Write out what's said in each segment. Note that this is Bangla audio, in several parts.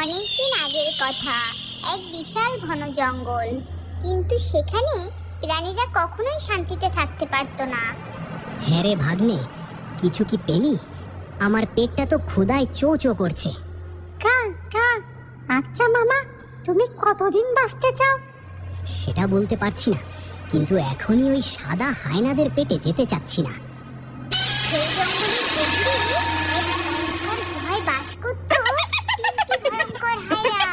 অনেকদিন আগের কথা। এক বিশাল ঘন জঙ্গল, কিন্তু সেখানে প্রাণীরা কখনোই শান্তিতে থাকতে পারতো না। হ্যাঁ রে ভাগ্নে, কিছু কি পেলি? আমার পেটটা তো ক্ষুধায় চো চো করছে। কা কা আচ্ছা মামা, তুমি কতদিন বাঁচতে চাও? সেটা বলতে পারছি না, কিন্তু এখনই ওই সাদা হায়নাদের পেটে যেতে চাচ্ছি না। সেই জঙ্গলের গভীরে এক অন্ধকার গুহায় বাস করত তিনটি ভয়ঙ্কর হায়না।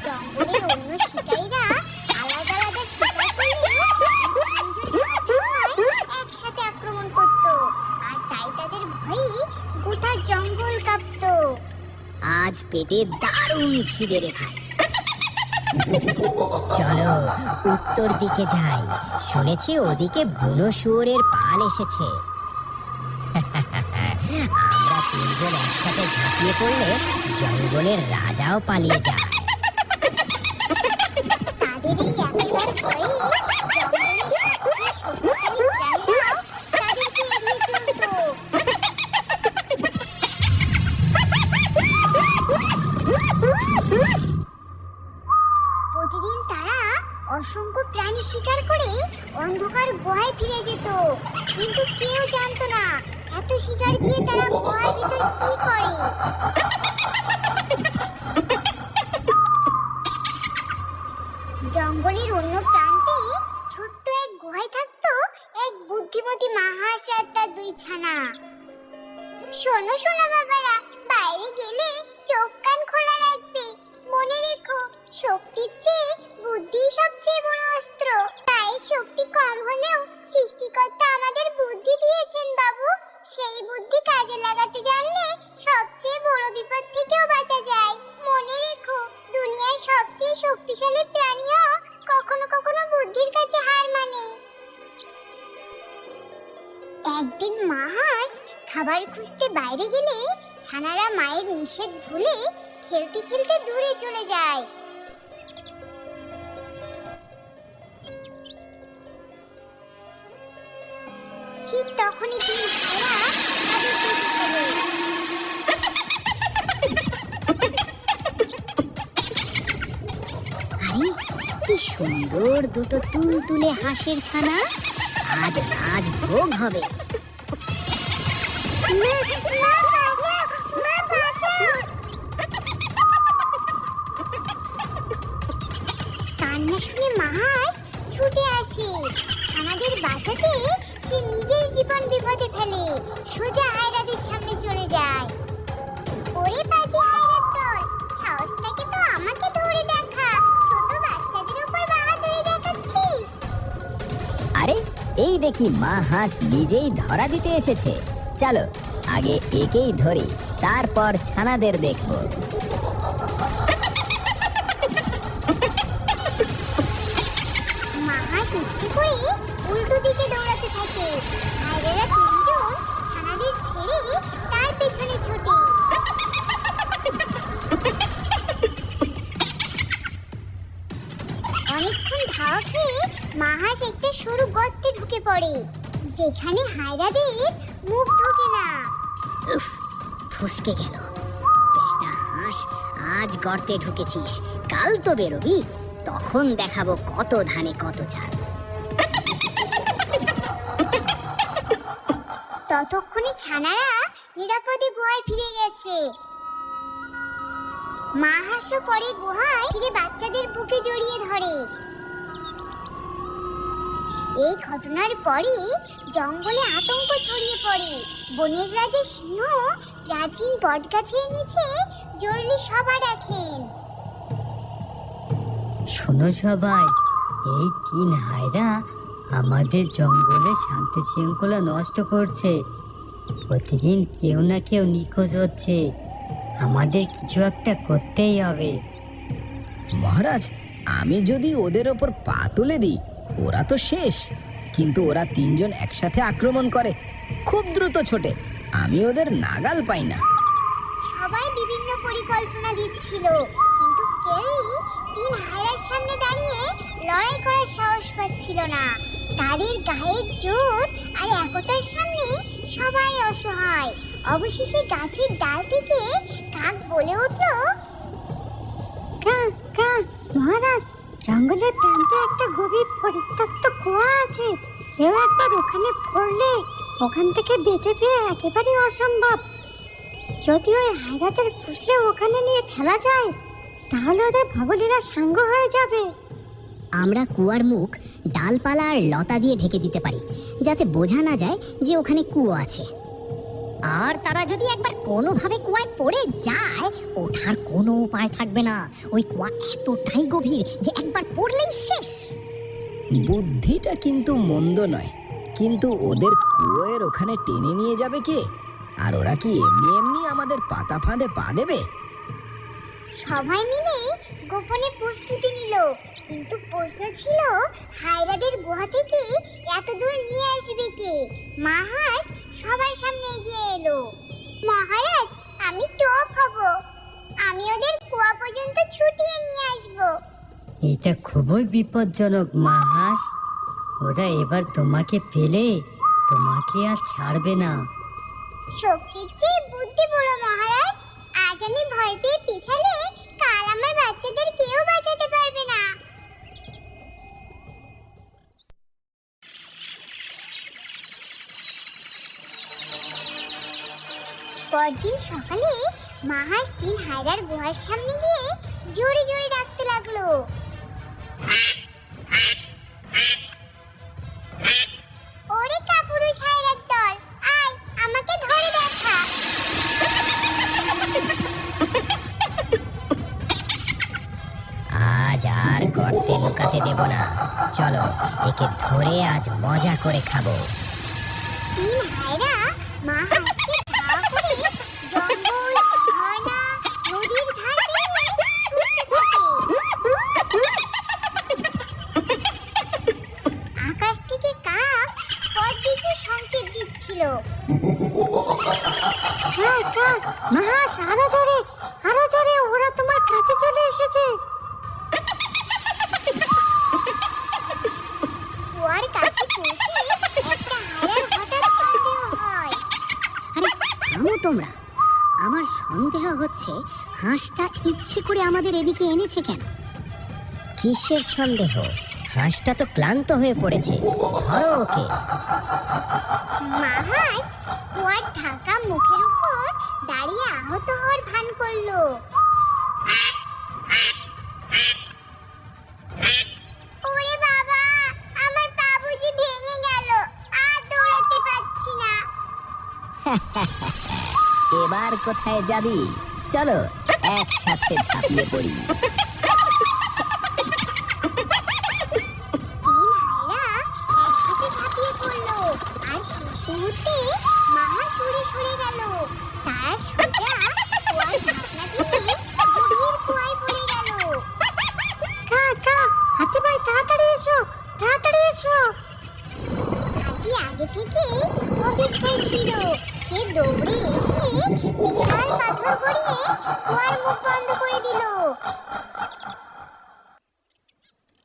জঙ্গলের অন্য শিকারীরা আলাদা আলাদা শিকার করলেও একসাথে আক্রমণ করত, আর তাই তাদের ভয়ে গোটা জঙ্গল কাঁপত। আজ পেটে দারুণ খিদে রে ভাই, চলো উত্তর দিকে যাই। শুনেছি ওদিকে বুনো শুয়োরের পাল এসেছে। আমরা তিনজন একসাথে ঝাঁপিয়ে পড়লে জঙ্গলের রাজাও পালিয়ে যায়। তাদের এই একটার ভয়ে জঙ্গলের সবচেয়ে শক্তিশালী প্রাণীরাও তাদেরকে এড়িয়ে চলতো। প্রতিদিন তারা অসংখ্য প্রাণী শিকার করে অন্ধকার গুহায় ফিরে যেত, কিন্তু কেউ জানতো না এত শিকার দিয়ে তারা গুহার ভিতর কি করে। জঙ্গলের অন্য প্রান্তে ছোট্ট এক গুহায় থাকতো এক বুদ্ধিমতী মা হাঁস আর তার দুই ছানা। শোনো শোনো বাবারা, বাইরে গেলে চোখ কান খোলা রাখবে। মনে রেখো, শক্তির চেয়ে বুদ্ধি সবচেয়ে বড় অস্ত্র। তাই শক্তি কম হলেও সৃষ্টিকর্তা আমাদের বুদ্ধি দিয়েছেন বাবু। সেই বুদ্ধি কাজে লাগাতে জানলে সবচেয়ে বড় বিপদ থেকেও বাঁচা যায়। মনে রেখো, দুনিয়ার সবচেয়ে শক্তিশালী প্রাণীও কখনো কখনো বুদ্ধির কাছে হার মানে। একদিন মা হাঁস খাবার খুঁজতে বাইরে গেলে ছানারা মায়ের নিষেধ ভুলে খেলতে খেলতে দূরে চলে যায়। ঠিক তখনই তিন হায়না তাদের দেখে ফেলে। আরে কি সুন্দর দুটো তুলতুলে হাঁসের ছানা, আজ রাজভোগ হবে। কান্না শুনে মা হাঁস ছুটে আসে। ছানাদের বাঁচাতে সে নিজের জীবন বিপদে ফেলে সোজা হায়রাদের সামনে চলে যায়। ওরে বাজে হায়রার দল, সাহস থাকে তো আমাকে ধরে দেখা। ছোট বাচ্চাদের উপর বাহাদুরি দেখাচ্ছিস? আরে এই দেখি মা হাঁস নিজেই ধরা দিতে এসেছে। চলো আগে একেই ধরি, তারপর ছানাদের দেখব। মা হাঁস ইচ্ছে করে উল্টো দিকে দৌড়াতে থাকে। হায়রারা তিনজন ছানাদের ছেড়ে তার পেছনে ছোটে। অনেকক্ষণ ধাওয়া খেয়ে মা হাঁস একটা সরু গর্তে ঢুকে পড়ে, যেখানে হায়রাদের মুখ ঢোকে না। উফ, ফসকে গেল। বেটা হাঁস, আজ গর্তে ঢুকেছিস, কাল তো বেরোবি, তখন দেখাবো কত ধানে কত চাল। ততক্ষণে ছানারা নিরাপদে গুহায় ফিরে গেছে। মা হাঁসও পরে গুহায় ফিরে বাচ্চাদের বুকে জড়িয়ে ধরে। এই ঘটনার পরে জঙ্গলে আতঙ্ক ছড়িয়ে পড়ে। বনের রাজা সিংহ প্রাচীন বটগাছের নিচে জরুরি সভা ডাকেন। শোনো সবাই, এই তিন হায়রা আমাদের জঙ্গলে শান্তি শৃঙ্খলা নষ্ট করছে। প্রতিদিন কেউ না কেউ নিখোঁজ হচ্ছে, আমাদের কিছু একটা করতেই হবে। মহারাজ, আমি যদি ওদের ওপর পা তুলে দিই ওরা তো শেষ, কিন্তু ওরা তিনজন একসাথে আক্রমণ করে, খুব দ্রুত ছোটে, আমি ওদের নাগাল পাই না। সবাই বিভিন্ন পরিকল্পনা দিচ্ছিল, কিন্তু কেউই তিন হায়রার সামনে দাঁড়িয়ে লড়াই করার সাহস পাচ্ছিল না। তাদের গায়ের জোর আর একতার সামনে সবাই অসহায়। অবশেষে গাছের ডাল থেকে কাক বলে উঠল, কাক কাক মহারাজ, জঙ্গলের প্রান্তে একটা গভীর পরিত্যক্ত কুয়া আছে। কেউ একবার ওখানে পড়লে ওখান থেকে বেঁচে ফিরে একেবারেই অসম্ভব। যদি ওই হায়রাদের পুষলে ওখানে নিয়ে ফেলা যায়, তাহলে ওদের ভাবলীরা সাঙ্গ হয়ে যাবে। আমরা কুয়ার মুখ ডালপালা আর লতা দিয়ে ঢেকে দিতে পারি, যাতে বোঝা না যায় যে ওখানে কুয়ো আছে। আর তারা যদি একবার কোনোভাবে কুয়ায় পড়ে যায়, ওঠার কোনো উপায় থাকবে না। ওই কুয়া এতটাই গভীর যে একবার পড়লেই শেষ। বুদ্ধিটা কিন্তু মন্দ নয়, কিন্তু ওদের কুয়োর ওখানে টেনে নিয়ে যাবে কে? আর ওরা কি এমনি এমনি আমাদের পাতা ফাঁদে পা দেবে? সবাই মিলে গোপনে প্রস্তুতি নিল। কিন্তু প্রশ্ন ছিল, হায়রাদের গুহা থেকে এত দূর নিয়ে আসবে কে? মা হাঁস সবার সামনে এগিয়ে এলো। মহারাজ, আমি টপ হব। আমি ওদের কুয়া পর্যন্ত ছুটিয়ে নিয়ে আসবো। এটা খুবই বিপজ্জনক মাহাস। ওরা এবার তোমাকে পেলে তোমাকে আর ছাড়বে না। শক্তির চেয়ে বুদ্ধি বড় মহারাজ। আজ আমি ভয় পেয়ে পিছালে কাল আমার বাচ্চাদের কেউ বাঁচাতে পারবে না। পরদিন সকালে মাহাস তিন হায়রার গুহার সামনে গিয়ে জোরে জোরে ডাকতে লাগলো, ওরে কাপুরুষ হায়রার দল, আয় আমাকে ধরে দেখা। আজ আর গর্তে লুকাতে দেব না। চলো, একে ধরে আজ মজা করে খাবো। তিন হায়রা মা হাঁসকে ধাওয়া করে জঙ্গল, ঝর্ণা, নদীর ধার পেরিয়ে ছুটতে থাকে। আকাশ থেকে কাক পথ দিতে সংকেত দিচ্ছিল। কাক কাক মহাস, আরো জোরে, আরো জোরে, ওরা তোমার কাছে চলে এসেছে। কুয়ার কাছে পৌঁছে একটা হায়রার হঠাৎ সন্দেহ হয়। আরে থামো তোমরা। আমার সন্দেহ হচ্ছে হাঁসটা ইচ্ছে করে আমাদের এদিকে এনেছে কেন? কিসের সন্দেহ? হাঁসটা তো ক্লান্ত হয়ে পড়েছে, ধরো ওকে। মা হাঁস কুয়ার ঢাকা মুখের উপর দাঁড়িয়ে আহত হওয়ার ভান করলো। ওরে বাবা, আমার পা বুঝি ভেঙে গেল, আর দৌড়াতে পারছি না। এবার কোথায় যাবি? চলো একসাথে ঝাঁপিয়ে পড়ি। তিন হায়রা একসাথে ঝাঁপিয়ে পড়লো, আর শেষ মুহূর্তে মাহা সরে সরে গেল। তারা সোজা কুয়ার ঢাকনা ভেঙে গভীর কুয়ায় পড়ে গেল। কাক কাক, হাতি ভাই তাড়াতাড়ি এসো, তাড়াতাড়ি এসো। হাতি আগে থেকে অপেক্ষায় ছিল। সে দৌড়ে এসে বিশাল পাথর গড়িয়ে কুয়ার মুখ বন্ধ করে দিল।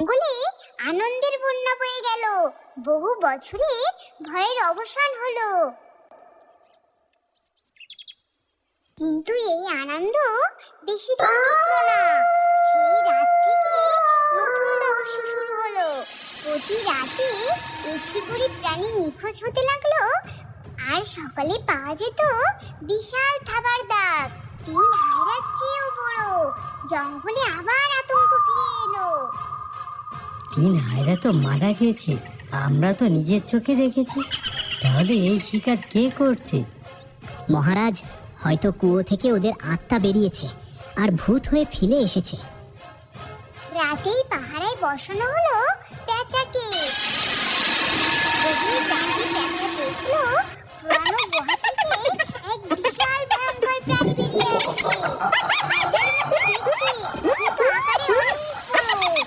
জঙ্গলে আনন্দের বন্যা বয়ে গেল। বহু বছরে ভয়ের অবসান হলো। কিন্তু এই আনন্দ বেশি দিন টিকলো না। সেই রাত থেকে নতুন রহস্য শুরু হলো। প্রতি রাতে একটি করে প্রাণী নিখোঁজ হতে লাগলো, আর সকালে পাওয়া যেত বিশাল থাবার দাগ। তিন হায়রার চেয়েও বড়। জঙ্গলে আবার আতঙ্ক ফিরে এলো। তিন হায়রা তো মারা গেছে, আমরা তো নিজের চোখে দেখেছি। তাহলে এই শিকার কে করছে? মহারাজ, হয়তো কুয়ো থেকে ওদের আত্মা বেরিয়েছে আর ভূত হয়ে ফিরে এসেছে। রাতেই পাহারায় বসানো হলো পেঁচাকে। গভীর রাতে পেঁচা দেখলো পুরানো গুহা থেকে এক বিশাল ভয়ঙ্কর প্রাণী বেরিয়ে আসছে। হায়রার মতো দেখতে, কিন্তু আকারে অনেক বড়।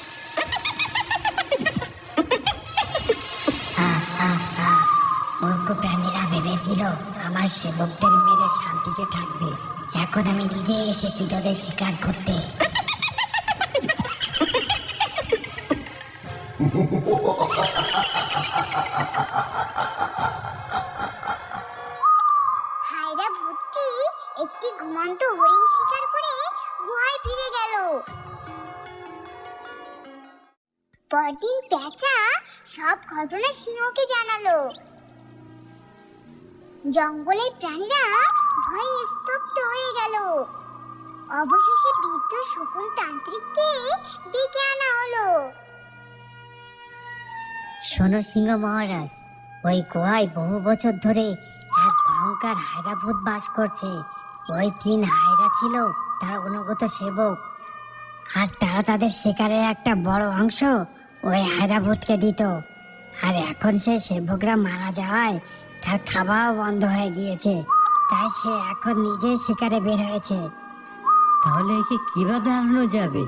মূর্খ প্রাণীরা ভেবেছিল আমার সেবকদের মেরে শান্তিতে থাকবে। এখন আমি নিজে এসেছি তোদের শিকার করতে। পরদিন পেঁচা সব ঘটনা সিংহকে জানালো। জঙ্গলের প্রাণীরা ভয়ে স্তব্ধ হয়ে গেল। অবশেষে বৃদ্ধ শকুন তান্ত্রিককে ডেকে আনা হলো। শোনো সিংহ মহারাজ, ওই গুহায় বহু বছর ধরে এক ভয়ঙ্কর হায়রা ভূত বাস করছে। ওই 3 হায়রা ছিল তার অনুগত সেবক, আর তারা তাদের শিকারের একটা বড় অংশ ওই হায়রা ভূতকে দিত। আর এখন সে সেবকরা মারা যাওয়ায় তার খাওয়াও বন্ধ হয়ে গিয়েছে, তাই সে এখন নিজেই শিকারে বের হয়েছে। তাহলে একে কিভাবে আনানো যাবে?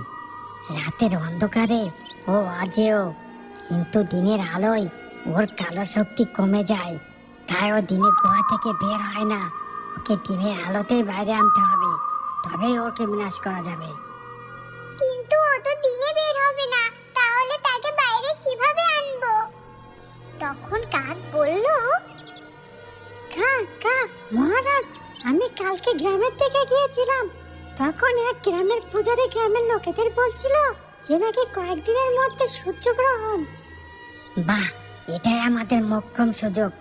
রাতের অন্ধকারে ও অজেয়, কিন্তু দিনের আলোয় ওর কালো শক্তি কমে যায়, তাই ও দিনে গুহা থেকে বের হয় না। ওকে দিনের আলোতেই বাইরে আনতে হবে, তবেই ওকে বিনাশ করা যাবে। কিন্তু ও তো দিনে বের হবে না, তাহলে তাকে বাইরে কিভাবে আনবো? তখন কাক বলল, মহারাজ, আমি কালকে গ্রামের দিকে গিয়েছিলাম। তখন এক গ্রামের পূজারী গ্রামের লোকেদের বলছিল যে নাকি কয়েকদিনের মধ্যে সূর্যগ্রহণ। বাহ, এটাই আমাদের মোক্ষম সুযোগ।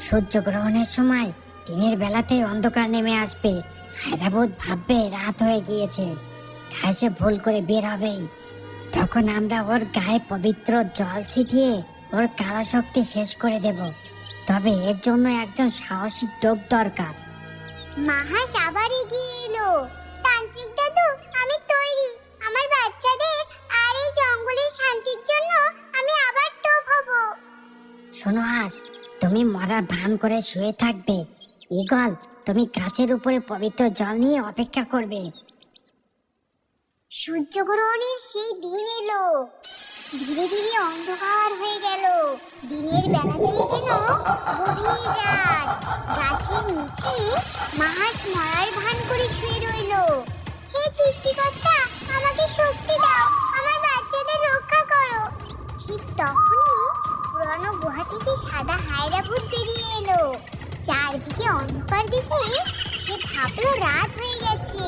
সূর্যগ্রহণের সময় দিনের বেলাতেই অন্ধকার নেমে আসবে। হায়দ্রাবাদ ভাববে রাত হয়ে গিয়েছে, তাই সে ভুল করে বের হবেই। তখন আমরা ওর গায়ে পবিত্র জল ছিটিয়ে ওর কালো শক্তি শেষ করে দেব। তবে এর জন্য একজন সাহসী টোপ দরকার। মাহাস আবার এগিয়ে এলো। তান্ত্রিক দাদু, আমি তৈরি। আমার বাচ্চাদের আর এই জঙ্গলের শান্তির জন্য আমি আবার টোপ হব। শোনো হাস, তুমি মরার ভান করে শুয়ে থাকবে। ঈগল, তুমি গাছের উপরে পবিত্র জল নিয়ে অপেক্ষা করবে। সূর্যগ্রহণের সেই দিন এলো। ধীরে ধীরে অন্ধকার হয়ে গেল। দিনের বেলাতেই যেন গভীর রাত। গাছের নিচে মাহাস মরার ভান করে শুয়ে রইল। হে সৃষ্টিকর্তা, আমাকে শক্তি দাও, আমার বাচ্চাদের রক্ষা করো। ঠিক তখনই পুরানো গুহা থেকে সাদা হায়রা ভূত বেরিয়ে এলো। চারদিকে অন্ধকার দেখে সে ভাবলো রাত হয়ে গেছে।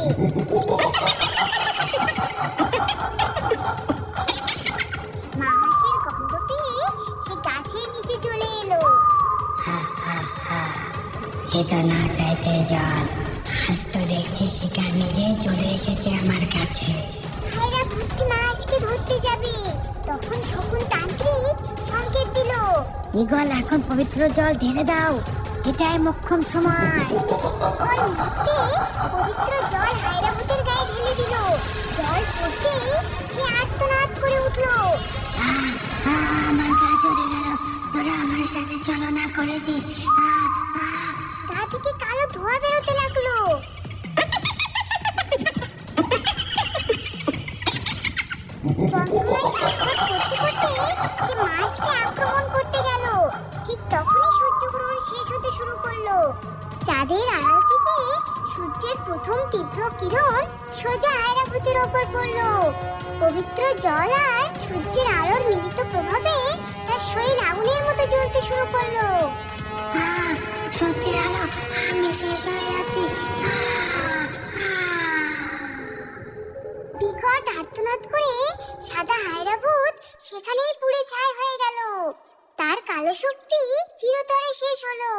মাহাসের গন্ধ পেয়ে সে গাছের নিচে চলে এলো। এটা না চাইতে জল, আজ তো দেখছি শিকার নিজেই চলে এসেছে আমার কাছে। হায়রা ভূতটি মাহাসকে ধরতে যাবে। তখন শকুন তান্ত্রিক সংকেত দিল। ঈগল, এখন পবিত্র জল ঢেলে দাও, এটাই মোক্ষম সময়। ঈগল মুহূর্তে পবিত্র জল হায়রা ভূতের গায়ে ঢেলে দিল। জল পড়তেই সে আর্তনাদ করে উঠলো। আমার গা চলে গেল, তোরা আমার সাথে ছলনা করেছিস। গা থেকে কালো ধোঁয়া বেরোতে লাগলো। যন্ত্রণায় ছটফট করতে করতে সে মাছকে আক্রমণ করতে গেল। ঠিক তখনই সূর্যগ্রহণ শেষ হতে শুরু করলো। চাঁদের আড়াল থেকে সূর্যের প্রথম তীব্র কিরণ সোজা আয়রাভূতের ওপর পড়লো। পবিত্র জল আর সূর্যের আলোর মিলিত প্রভাবে তার শরীর আগুনের মতো জ্বলতে শুরু করলো। সত্যি আলো, আমি শেষ হয়ে যাচ্ছি। বিকট আর্তনাদ করে সাদা হায়রাভূত সেখানেই পুড়ে ছাই হয়ে গেল। তার কালো শক্তি চিরতরে শেষ হলো।